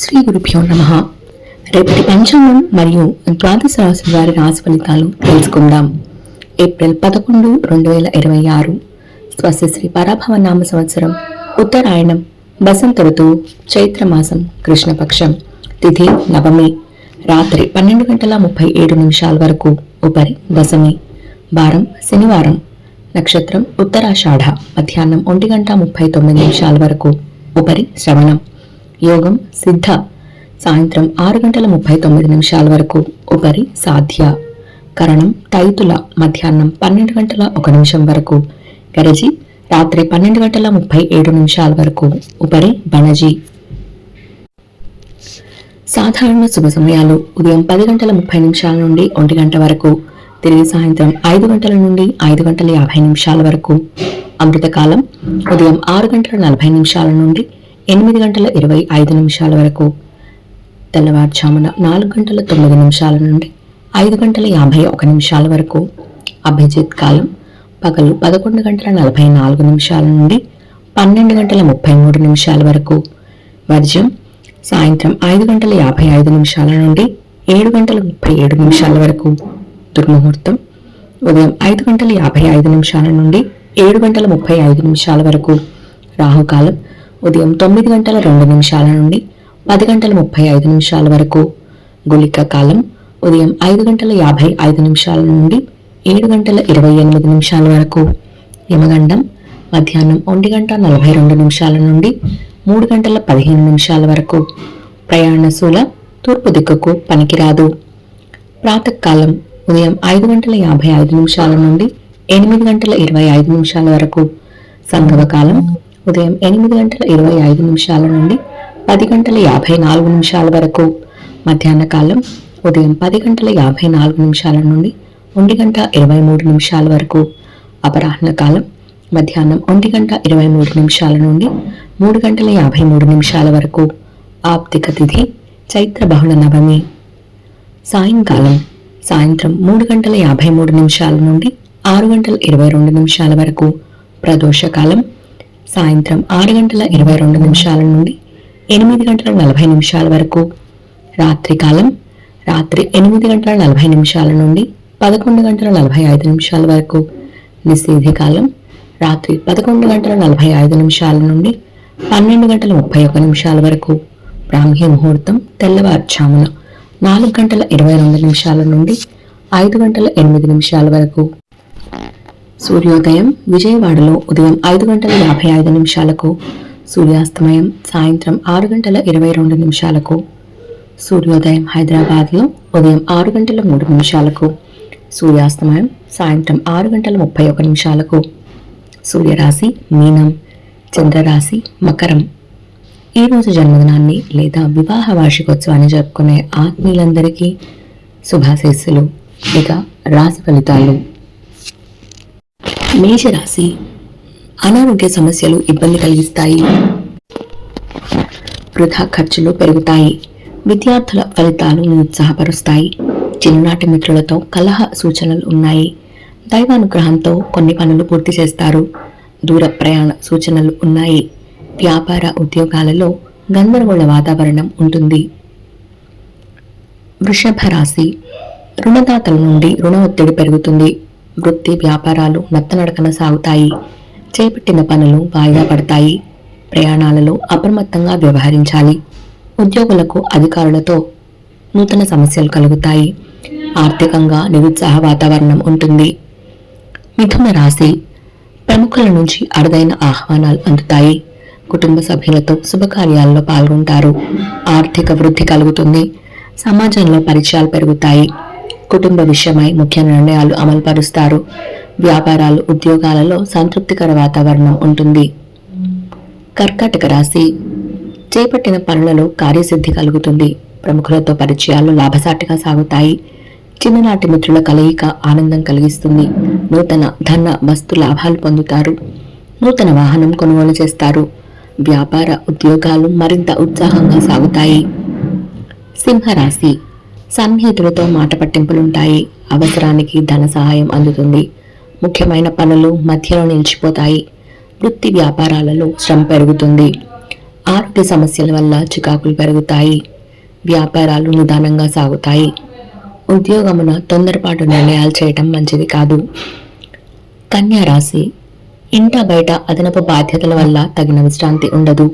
శ్రీ గురుభ్యో నమః. రేపటి పంచాంగం మరియు ద్వాదశ రాశుల వారి రాశి ఫలితాలు తెలుసుకుందాం. ఏప్రిల్ 11, 2026 స్వస్తి శ్రీ పరాభవ నామ సంవత్సరం, ఉత్తరాయణం, బసంత ఋతువు, చైత్రమాసం, కృష్ణపక్షం, తిథి నవమి, రాత్రి 12:37 వరకు, ఉపరి దశమి, వారం శనివారం, నక్షత్రం ఉత్తరాషాఢ, మధ్యాహ్నం 1:39 వరకు, ఉపరి శ్రవణం, యోగం సిద్ధ, సాయంత్రం 6:39 వరకు, ఉపరి సాధ్య, కరణం తైతుల, మధ్యాహ్నం 12:01 వరకు, గరజి రాత్రి 12:37 వరకు, ఉపరి బణజి. సాధారణ శుభ సమయాలు ఉదయం 10:30 నుండి 1 గంట వరకు, తిరిగి సాయంత్రం 5 గంటల నుండి 5:50 వరకు. అమృతకాలం ఉదయం 6:40 నుండి 8:25 వరకు, తెల్లవారుజామున 4:09 నుండి 5:51 వరకు. అభిజిత్ కాలం పగలు 11:44 నుండి 12:33 వరకు. వర్జ్యం సాయంత్రం 5:55 నుండి 7:37 వరకు. దుర్ముహూర్తం ఉదయం 5:55 నుండి 7:35 వరకు. రాహుకాలం ఉదయం 9:02 నుండి 10:35 వరకు. గుళిక కాలం ఉదయం 5:55 నుండి 7:28 వరకు. యమగండం మధ్యాహ్నం 1:42 నుండి 3:15 వరకు. ప్రయాణశూల తూర్పు దిక్కుకు పనికిరాదు. ప్రాతకాలం ఉదయం 5:55 నుండి 8:25 వరకు. సంగమకాలం ఉదయం 8:25 నుండి 10:54 వరకు. మధ్యాహ్న కాలం ఉదయం 10:54 నుండి 1:23 వరకు. అపరాహ్న కాలం మధ్యాహ్నం 1:23 నుండి 3:53 వరకు. ఆప్తిక తిథి చైత్ర బహుళ నవమి. సాయంకాలం సాయంత్రం 3:53 నుండి 6:22 వరకు. ప్రదోషకాలం సాయంత్రం 6:22 నుండి 8:40 వరకు. రాత్రికాలం రాత్రి 8:40 నుండి 11:45 వరకు. నిషేధికాలం రాత్రి 11:45 నుండి 12:31 వరకు. బ్రాహ్మీ ముహూర్తం తెల్లవారుజామున 4:22 నుండి 5:08 వరకు. సూర్యోదయం విజయవాడలో ఉదయం 5:55 సూర్యాస్తమయం సాయంత్రం 6:22 సూర్యోదయం హైదరాబాద్లో ఉదయం 6:03 సూర్యాస్తమయం సాయంత్రం 6:31 సూర్యరాశి మీనం, చంద్రరాశి మకరం. ఈరోజు జన్మదినాన్ని లేదా వివాహ వార్షికోత్సవాన్ని జరుపుకునే ఆత్మీయులందరికీ శుభాశీస్సులు. ఇక రాశి ఫలితాలు. మేషరాశి అనారోగ్య సమస్యలు ఇబ్బంది కలిగిస్తాయి. వృధా ఖర్చులు పెరుగుతాయి. విద్యార్థుల ఫలితాలు నిరుత్సాహపరుస్తాయి. చిన్ననాటి మిత్రులతో కలహ సూచనలు ఉన్నాయి. దైవానుగ్రహంతో కొన్ని పనులు పూర్తి చేస్తారు. దూర ప్రయాణ సూచనలు ఉన్నాయి. వ్యాపార ఉద్యోగాలలో గందరగోళ వాతావరణం ఉంటుంది. వృషభ రాశి రుణదాతల నుండి రుణ ఒత్తిడి పెరుగుతుంది. వృత్తి వ్యాపారాలు నత్తనడకన సాగుతాయి. చేపట్టిన పనులు వాయిదా పడతాయి. ప్రయాణాలలో అప్రమత్తంగా వ్యవహరించాలి. ఉద్యోగులకు అధికారులతో నూతన సమస్యలు కలుగుతాయి. ఆర్థికంగా నిరుత్సాహ వాతావరణం ఉంటుంది. మిథున రాశి ప్రముఖుల నుంచి అరుదైన ఆహ్వానాలు అందుతాయి. కుటుంబ సభ్యులతో శుభకార్యాల్లో పాల్గొంటారు. ఆర్థిక వృద్ధి కలుగుతుంది. సమాజంలో పరిచయాలు పెరుగుతాయి. కుటుంబ విషయమై ముఖ్య నిర్ణయాలు అమలుపరుస్తారు. వ్యాపారాలు ఉద్యోగాలలో సంతృప్తికర వాతావరణం ఉంటుంది. కర్కాటక రాశి చేపట్టిన పనులలో కార్యసిద్ధి కలుగుతుంది. ప్రముఖులతో పరిచయాలు లాభసాటిగా సాగుతాయి. చిన్ననాటి మిత్రుల కలయిక ఆనందం కలిగిస్తుంది. నూతన ధన వస్తు లాభాలు పొందుతారు. నూతన వాహనం కొనుగోలు చేస్తారు. వ్యాపార ఉద్యోగాలు మరింత ఉత్సాహంగా సాగుతాయి. సింహరాశి సన్నిహితులతో మాట పట్టింపులుంటాయి. అవసరానికి ధన సహాయం అందుతుంది. ముఖ్యమైన పనులు మధ్యలో నిలిచిపోతాయి. వృత్తి వ్యాపారాలలో శ్రమ పెరుగుతుంది. ఆరోగ్య సమస్యల వల్ల చికాకులు పెరుగుతాయి. వ్యాపారాలు నిదానంగా సాగుతాయి. ఉద్యోగమున తొందరపాటు నిర్ణయాలు చేయటం మంచిది కాదు. కన్యా రాశి. ఇంట బయట అదనపు బాధ్యతల వల్ల తగిన విశ్రాంతి ఉండదు.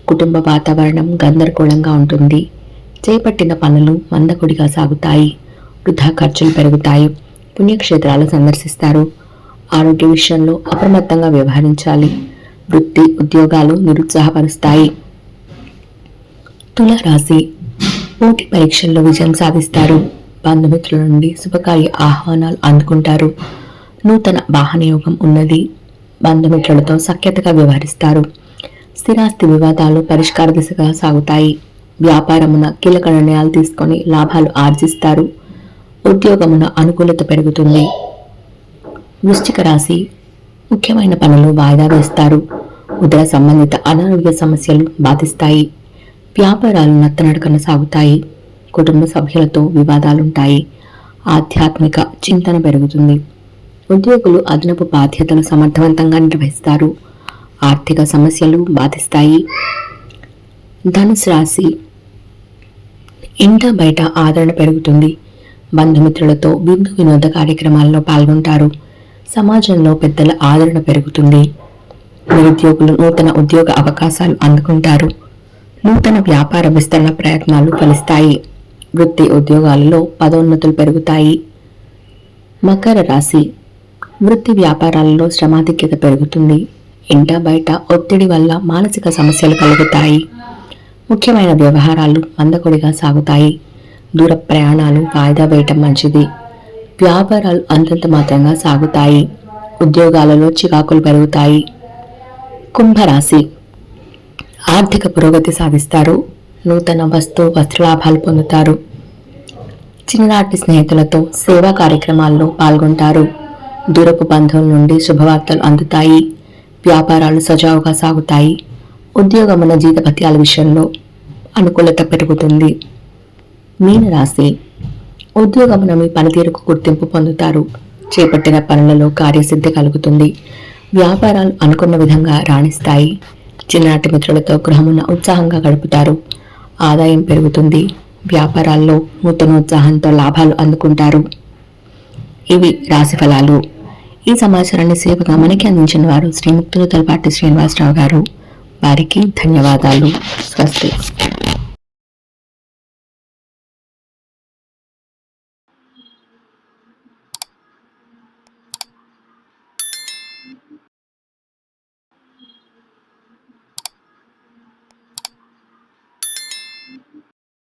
కుటుంబ వాతావరణం గందరగోళంగా ఉంటుంది. చేపట్టిన పనులు మందకొడిగా సాగుతాయి. వృధా ఖర్చులు పెరుగుతాయి. పుణ్యక్షేత్రాలు సందర్శిస్తారు. ఆరోగ్య విషయంలో అప్రమత్తంగా వ్యవహరించాలి. వృత్తి ఉద్యోగాలు నిరుత్సాహపరుస్తాయి. తులారాశి. పోటీ పరీక్షల్లో విజయం సాధిస్తారు. బంధుమిత్రుల నుండి శుభకార్య ఆహ్వానాలు అందుకుంటారు. నూతన వాహన యోగం ఉన్నది. బంధుమిత్రులతో సఖ్యతగా వ్యవహరిస్తారు. స్థిరాస్తి వివాదాలు పరిష్కార దిశగా సాగుతాయి. వ్యాపారమున కీలక నిర్ణయాలు తీసుకొని లాభాలు ఆర్జిస్తారు. ఉద్యోగమున అనుకూలత పెరుగుతుంది. వృశ్చిక రాశి. ముఖ్యమైన పనులు వాయిదా వేస్తారు. ఉదర సంబంధిత అనారోగ్య సమస్యలు బాధిస్తాయి. వ్యాపారాలు నత్తనడకన సాగుతాయి. కుటుంబ సభ్యులతో వివాదాలుంటాయి. ఆధ్యాత్మిక చింతన పెరుగుతుంది. ఉద్యోగులు అదనపు బాధ్యతలు సమర్థవంతంగా నిర్వహిస్తారు. ఆర్థిక సమస్యలు బాధిస్తాయి. ధనుసు రాశి. ఇంట బయట ఆదరణ పెరుగుతుంది. బంధుమిత్రులతో విందు వినోద కార్యక్రమాల్లో పాల్గొంటారు. సమాజంలో పెద్దల ఆదరణ పెరుగుతుంది. నిరుద్యోగులు నూతన ఉద్యోగ అవకాశాలు అందుకుంటారు. నూతన వ్యాపార విస్తరణ ప్రయత్నాలు ఫలిస్తాయి. వృత్తి ఉద్యోగాలలో పదోన్నతులు పెరుగుతాయి. మకర రాశి. వృత్తి వ్యాపారాలలో శ్రమాధిక్యత పెరుగుతుంది. ఇంట బయట ఒత్తిడి వల్ల మానసిక సమస్యలు కలుగుతాయి. ముఖ్యమైన వ్యవహారాలు మందకొడిగా సాగుతాయి. దూర ప్రయాణాలు వాయిదా వేయటం మంచిది. వ్యాపారాలు అంతంత మాత్రంగా సాగుతాయి. ఉద్యోగాలలో చికాకులు పెరుగుతాయి. కుంభరాశి. ఆర్థిక పురోగతి సాధిస్తారు. నూతన వస్త్రలాభాలు పొందుతారు. చిన్ననాటి స్నేహితులతో సేవా కార్యక్రమాల్లో పాల్గొంటారు. దూరపు బంధువుల నుండి శుభవార్తలు అందుతాయి. వ్యాపారాలు సజావుగా సాగుతాయి. ఉద్యోగమున జీతభత్యాల విషయంలో అనుకూలత పెరుగుతుంది. మీనరాశి. ఉద్యోగమున మీ పనితీరుకు గుర్తింపు పొందుతారు. చేపట్టిన పనులలో కార్యసిద్ధి కలుగుతుంది. వ్యాపారాలు అనుకున్న విధంగా రాణిస్తాయి. చిన్ననాటి మిత్రులతో గృహమున ఉత్సాహంగా గడుపుతారు. ఆదాయం పెరుగుతుంది. వ్యాపారాల్లో నూతనోత్సాహంతో లాభాలు అందుకుంటారు. ఇవి రాశి ఫలాలు. ఈ సమాచారాన్ని సేవగా మనకి అందించిన వారు శ్రీ ముక్తులు తలపాటి శ్రీనివాసరావు గారు. వారికి ధన్యవాదాలు. స్వస్తి.